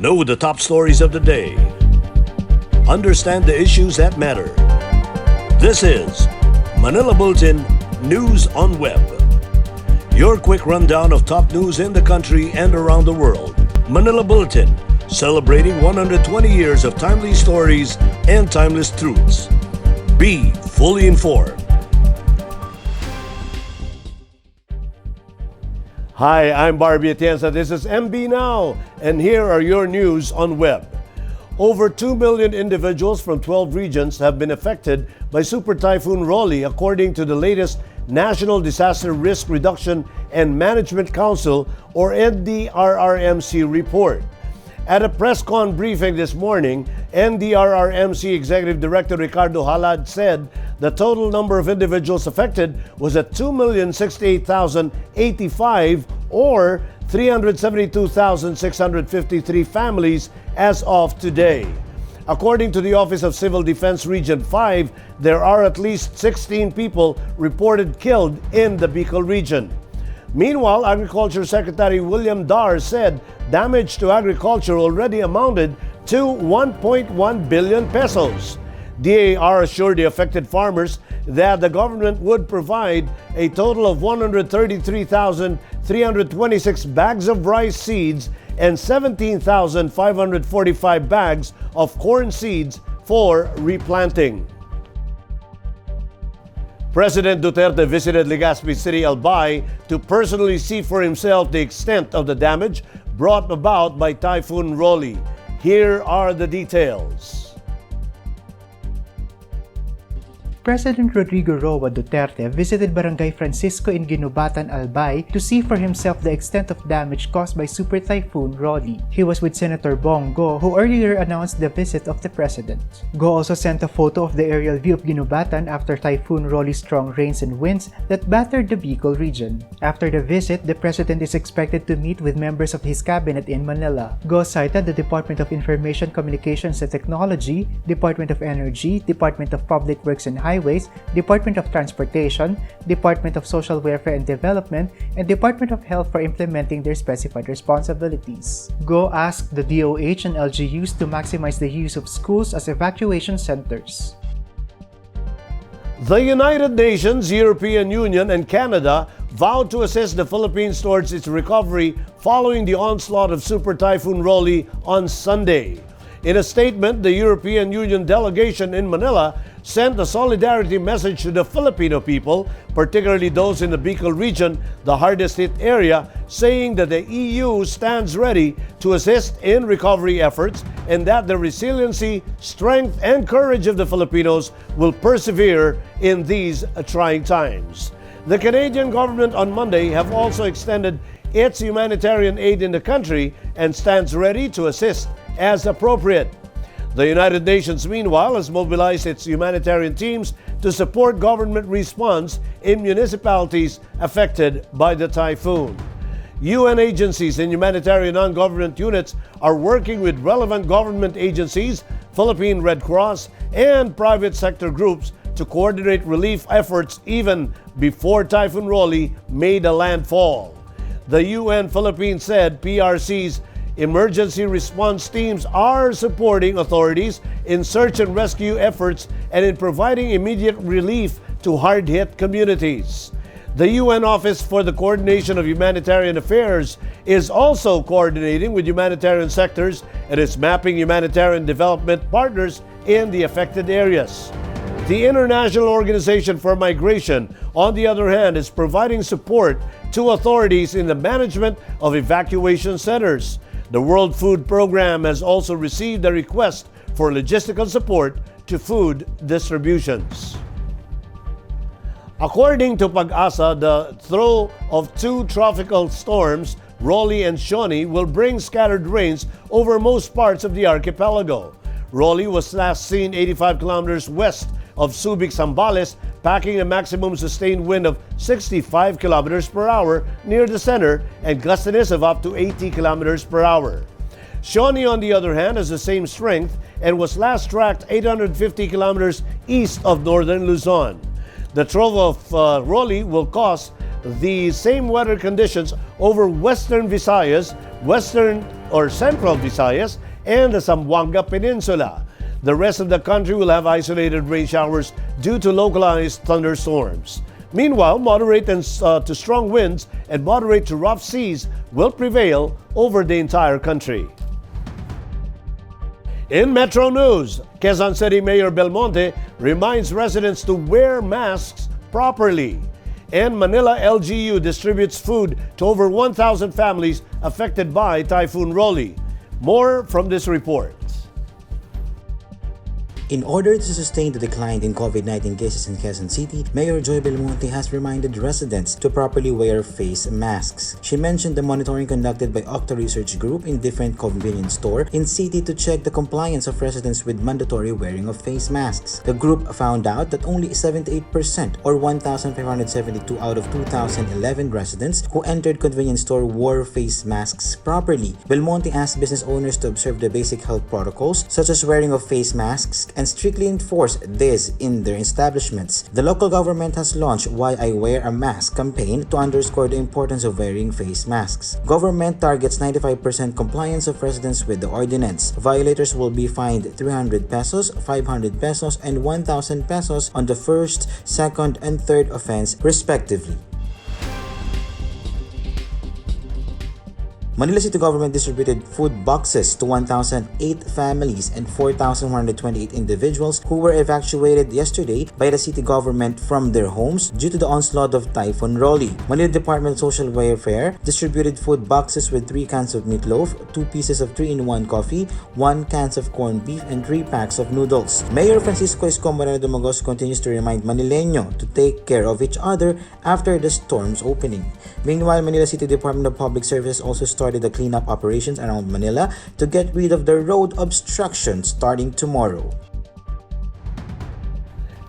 Know the top stories of the day. Understand the issues that matter. This is Manila Bulletin News on Web. Your quick rundown of top news in the country and around the world. Manila Bulletin, celebrating 120 years of timely stories and timeless truths. Be fully informed. Hi, I'm Barbie Atienza. This is MB Now, and here are your news on web. Over 2 million individuals from 12 regions have been affected by Super Typhoon Rolly, according to the latest National Disaster Risk Reduction and Management Council, or NDRRMC report. At a press con briefing this morning, NDRRMC Executive Director Ricardo Halad said the total number of individuals affected was at 2,068,085 or 372,653 families as of today. According to the Office of Civil Defense Region 5, there are at least 16 people reported killed in the Bicol region. Meanwhile, Agriculture Secretary William Dar said damage to agriculture already amounted to 1.1 billion pesos. DAR assured the affected farmers that the government would provide a total of 133,326 bags of rice seeds and 17,545 bags of corn seeds for replanting. President Duterte visited Legazpi City, Albay, to personally see for himself the extent of the damage brought about by Typhoon Rolly. Here are the details. President Rodrigo Roa Duterte visited Barangay Francisco in Ginubatan, Albay to see for himself the extent of damage caused by Super Typhoon Rolly. He was with Senator Bong Go, who earlier announced the visit of the president. Go also sent a photo of the aerial view of Ginubatan after Typhoon Rolly's strong rains and winds that battered the Bicol region. After the visit, the president is expected to meet with members of his cabinet in Manila. Go cited the Department of Information Communications and Technology, Department of Energy, Department of Public Works and Highways, Department of Transportation, Department of Social Welfare and Development, and Department of Health for implementing their specified responsibilities. Go asked the DOH and LGUs to maximize the use of schools as evacuation centers. The United Nations, European Union, and Canada vowed to assist the Philippines towards its recovery following the onslaught of Super Typhoon Rolly on Sunday. In a statement, the European Union delegation in Manila sent a solidarity message to the Filipino people, particularly those in the Bicol region, the hardest hit area, saying that the EU stands ready to assist in recovery efforts and that the resiliency, strength, and courage of the Filipinos will persevere in these trying times. The Canadian government on Monday have also extended its humanitarian aid in the country and stands ready to assist as appropriate. The United Nations, meanwhile, has mobilized its humanitarian teams to support government response in municipalities affected by the typhoon. UN agencies and humanitarian non-government units are working with relevant government agencies, Philippine Red Cross, and private sector groups to coordinate relief efforts even before Typhoon Rolly made a landfall. The UN Philippines said PRC's emergency response teams are supporting authorities in search and rescue efforts and in providing immediate relief to hard-hit communities. The UN Office for the Coordination of Humanitarian Affairs is also coordinating with humanitarian sectors and is mapping humanitarian development partners in the affected areas. The International Organization for Migration, on the other hand, is providing support to authorities in the management of evacuation centers. The World Food Program has also received a request for logistical support to food distributions. According to Pag-asa, the throw of two tropical storms, Rolly and Shoni, will bring scattered rains over most parts of the archipelago. Rolly was last seen 85 kilometers west of Subic, Zambales, packing a maximum sustained wind of 65 kilometers per hour near the center and gustiness of up to 80 kilometers per hour. Shoni, on the other hand, has the same strength and was last tracked 850 kilometers east of northern Luzon. The trough of Rolly will cause the same weather conditions over western Visayas, western or Central Visayas and the Zamboanga Peninsula. The rest of the country will have isolated rain showers due to localized thunderstorms. Meanwhile, moderate to strong winds and moderate to rough seas will prevail over the entire country. In Metro News, Quezon City Mayor Belmonte reminds residents to wear masks properly. And Manila LGU distributes food to over 1,000 families affected by Typhoon Rolly. More from this report. In order to sustain the decline in COVID-19 cases in Quezon City, Mayor Joy Belmonte has reminded residents to properly wear face masks. She mentioned the monitoring conducted by Octa Research Group in different convenience stores in city to check the compliance of residents with mandatory wearing of face masks. The group found out that only 78% or 1,572 out of 2,011 residents who entered convenience store wore face masks properly. Belmonte asked business owners to observe the basic health protocols such as wearing of face masks and strictly enforce this in their establishments. The local government has launched Why I Wear a Mask campaign to underscore the importance of wearing face masks. Government targets 95% compliance of residents with the ordinance. Violators will be fined 300 pesos, 500 pesos, and 1,000 pesos on the first, second, and third offense respectively. Manila City Government distributed food boxes to 1,008 families and 4,128 individuals who were evacuated yesterday by the city government from their homes due to the onslaught of Typhoon Rolly. Manila Department of Social Welfare distributed food boxes with 3 cans of meatloaf, 2 pieces of 3-in-1 coffee, 1 can of corned beef, and 3 packs of noodles. Mayor Francisco Isko Moreno Domagos continues to remind Manileño to take care of each other after the storm's opening. Meanwhile, Manila City Department of Public Services also started the cleanup operations around Manila to get rid of the road obstruction starting tomorrow.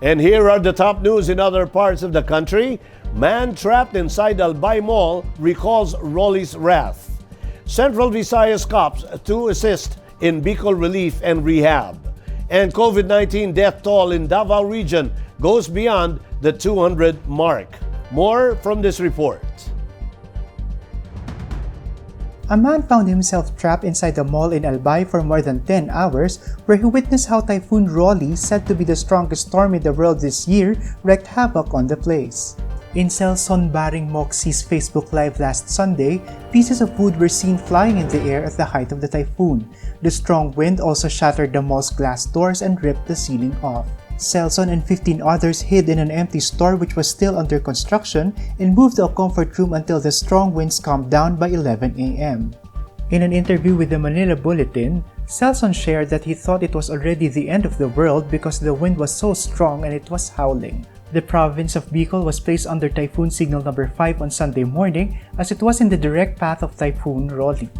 And here are the top news in other parts of the country. Man trapped inside Albay Mall recalls Rolly's wrath. Central Visayas cops to assist in Bicol relief and rehab. And COVID-19 death toll in Davao region goes beyond the 200 mark. More from this report. A man found himself trapped inside a mall in Albay for more than 10 hours, where he witnessed how Typhoon Rolly, said to be the strongest storm in the world this year, wreaked havoc on the place. In Celson Baring Moxie's Facebook Live last Sunday, pieces of wood were seen flying in the air at the height of the typhoon. The strong wind also shattered the mall's glass doors and ripped the ceiling off. Celson and 15 others hid in an empty store which was still under construction and moved to a comfort room until the strong winds calmed down by 11 a.m. In an interview with the Manila Bulletin, Celson shared that he thought it was already the end of the world because the wind was so strong and it was howling. The province of Bicol was placed under Typhoon Signal number 5 on Sunday morning as it was in the direct path of Typhoon Rolly.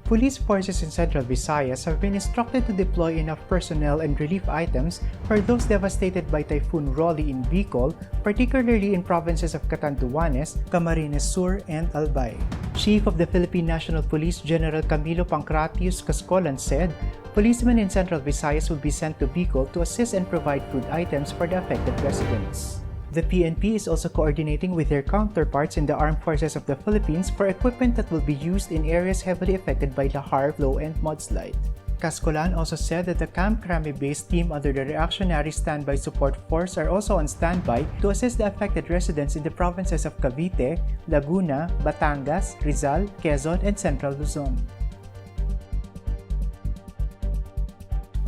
Police forces in Central Visayas have been instructed to deploy enough personnel and relief items for those devastated by Typhoon Rolly in Bicol, particularly in provinces of Catanduanes, Camarines Sur, and Albay. Chief of the Philippine National Police General Camilo Pancratius Cascolan said, policemen in Central Visayas will be sent to Bicol to assist and provide food items for the affected residents. The PNP is also coordinating with their counterparts in the Armed Forces of the Philippines for equipment that will be used in areas heavily affected by lahar flow and mudslide. Cascolan also said that the Camp Crame-based team under the Reactionary Standby Support Force are also on standby to assist the affected residents in the provinces of Cavite, Laguna, Batangas, Rizal, Quezon, and Central Luzon.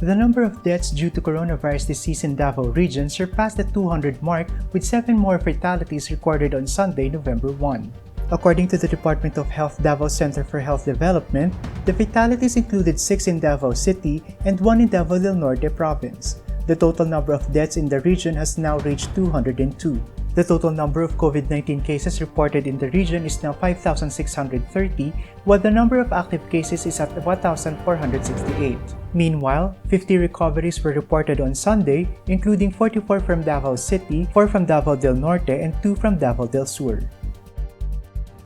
The number of deaths due to coronavirus disease in Davao region surpassed the 200 mark, with 7 more fatalities recorded on Sunday, November 1. According to the Department of Health Davao Center for Health Development, the fatalities included 6 in Davao City and 1 in Davao del Norte province. The total number of deaths in the region has now reached 202. The total number of COVID-19 cases reported in the region is now 5,630, while the number of active cases is at 1,468. Meanwhile, 50 recoveries were reported on Sunday, including 44 from Davao City, 4 from Davao del Norte, and 2 from Davao del Sur.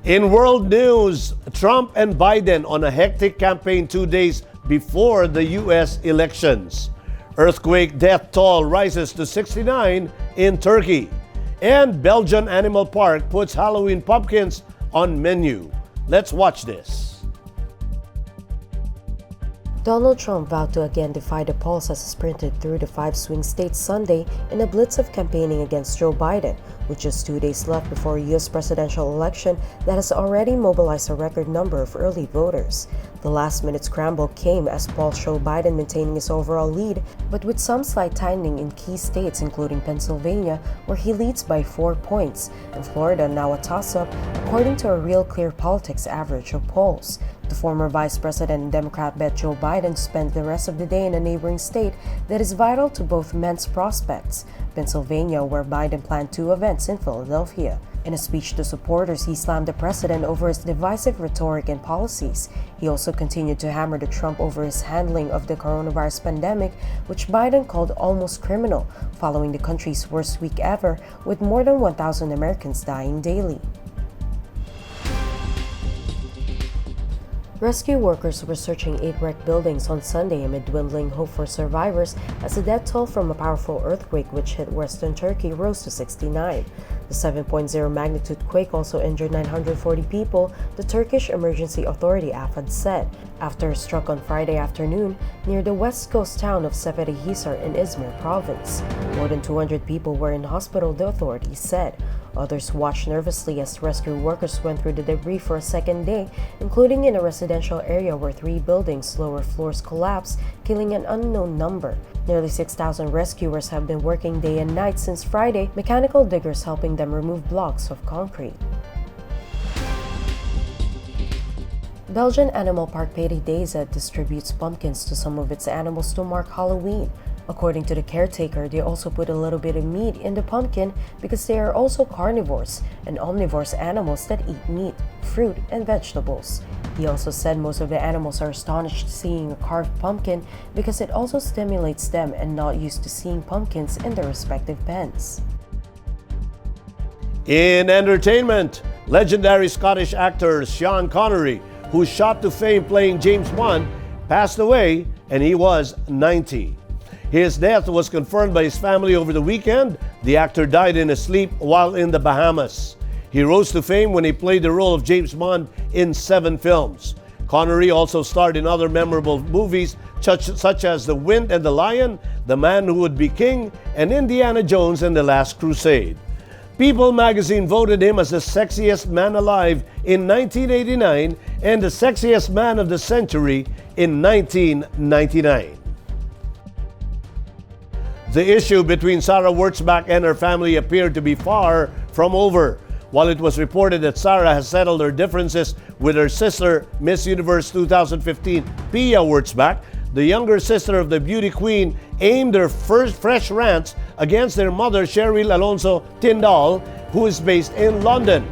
In world news, Trump and Biden on a hectic campaign 2 days before the U.S. elections. Earthquake death toll rises to 69 in Turkey. And Belgian Animal Park puts Halloween pumpkins on menu. Let's watch this. Donald Trump vowed to again defy the polls as he sprinted through the 5 swing states Sunday in a blitz of campaigning against Joe Biden, with just 2 days left before a U.S. presidential election that has already mobilized a record number of early voters. The last-minute scramble came as polls show Biden maintaining his overall lead, but with some slight tightening in key states including Pennsylvania, where he leads by 4 points, and Florida now a toss-up, according to a Real Clear Politics average of polls. The former Vice President and Democrat bet Joe Biden to spend the rest of the day in a neighboring state that is vital to both men's prospects, Pennsylvania, where Biden planned 2 events in Philadelphia. In a speech to supporters, he slammed the president over his divisive rhetoric and policies. He also continued to hammer the Trump over his handling of the coronavirus pandemic, which Biden called almost criminal, following the country's worst week ever, with more than 1,000 Americans dying daily. Rescue workers were searching 8 wrecked buildings on Sunday amid dwindling hope for survivors as the death toll from a powerful earthquake which hit western Turkey rose to 69. The 7.0 magnitude quake also injured 940 people, the Turkish Emergency Authority AFAD said, after it struck on Friday afternoon near the west coast town of Seferihisar in Izmir province. More than 200 people were in hospital, the authorities said. Others watched nervously as rescue workers went through the debris for a second day, including in a residential area where 3 buildings' lower floors collapsed, killing an unknown number. Nearly 6,000 rescuers have been working day and night since Friday, mechanical diggers helping them remove blocks of concrete. Belgian animal park Pays d'Aise distributes pumpkins to some of its animals to mark Halloween. According to the caretaker, they also put a little bit of meat in the pumpkin because they are also carnivores and omnivores animals that eat meat, fruit, and vegetables. He also said most of the animals are astonished seeing a carved pumpkin because it also stimulates them and not used to seeing pumpkins in their respective pens. In entertainment, legendary Scottish actor Sean Connery, who shot to fame playing James Bond, passed away and he was 90. His death was confirmed by his family over the weekend. The actor died in his sleep while in the Bahamas. He rose to fame when he played the role of James Bond in 7 films. Connery also starred in other memorable movies such as The Wind and the Lion, The Man Who Would Be King, and Indiana Jones and the Last Crusade. People magazine voted him as the sexiest man alive in 1989 and the sexiest man of the century in 1999. The issue between Sarah Wurtzbach and her family appeared to be far from over. While it was reported that Sarah has settled her differences with her sister, Miss Universe 2015, Pia Wurtzbach, the younger sister of the beauty queen aimed her first fresh rants against their mother, Cheryl Alonso Tyndall, who is based in London.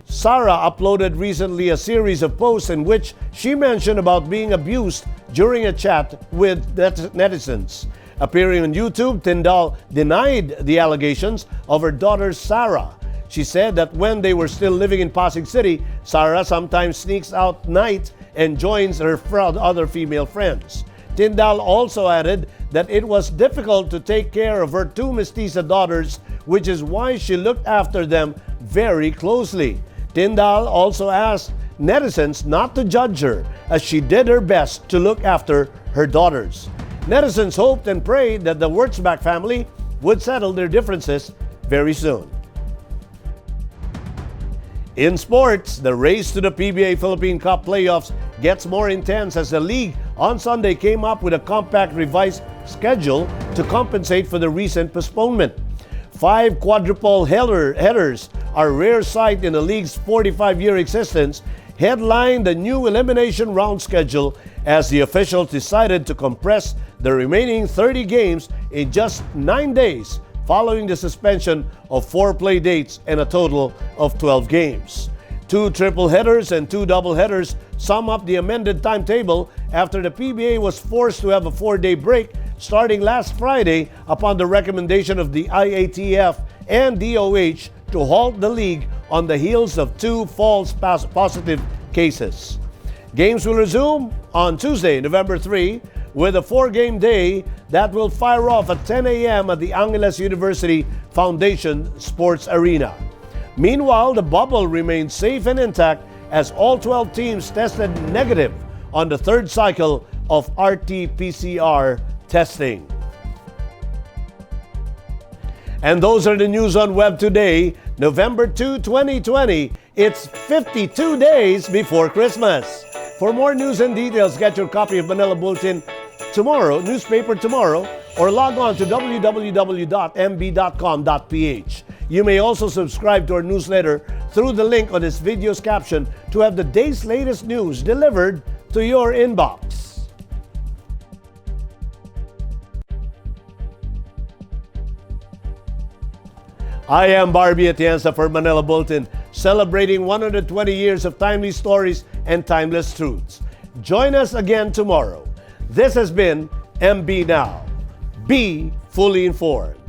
Sarah uploaded recently a series of posts in which she mentioned about being abused during a chat with netizens. Appearing on YouTube, Tyndall denied the allegations of her daughter Sarah. She said that when they were still living in Pasig City, Sarah sometimes sneaks out night and joins her other female friends. Tyndall also added that it was difficult to take care of her 2 mestiza daughters, which is why she looked after them very closely. Tyndall also asked netizens not to judge her, as she did her best to look after her daughters. Netizens hoped and prayed that the Wurtzbach family would settle their differences very soon. In sports, the race to the PBA Philippine Cup playoffs gets more intense as the league on Sunday came up with a compact revised schedule to compensate for the recent postponement. 5 quadruple-headers, a rare sight in the league's 45-year existence, headlined the new elimination round schedule as the officials decided to compress the remaining 30 games in just 9 days following the suspension of 4 play dates and a total of 12 games. 2 triple headers and 2 double headers sum up the amended timetable after the PBA was forced to have a 4-day break starting last Friday upon the recommendation of the IATF and DOH to halt the league on the heels of 2 false positive cases. Games will resume on Tuesday, November 3, with a 4-game day that will fire off at 10 a.m. at the Angeles University Foundation Sports Arena. Meanwhile, the bubble remains safe and intact as all 12 teams tested negative on the third cycle of RT-PCR testing. And those are the news on Web today, November 2, 2020. It's 52 days before Christmas. For more news and details, get your copy of Manila Bulletin tomorrow, newspaper tomorrow, or log on to www.mb.com.ph. You may also subscribe to our newsletter through the link on this video's caption to have the day's latest news delivered to your inbox. I am Barbie Atienza for Manila Bulletin, celebrating 120 years of timely stories and timeless truths. Join us again tomorrow. This has been MB Now. Be fully informed.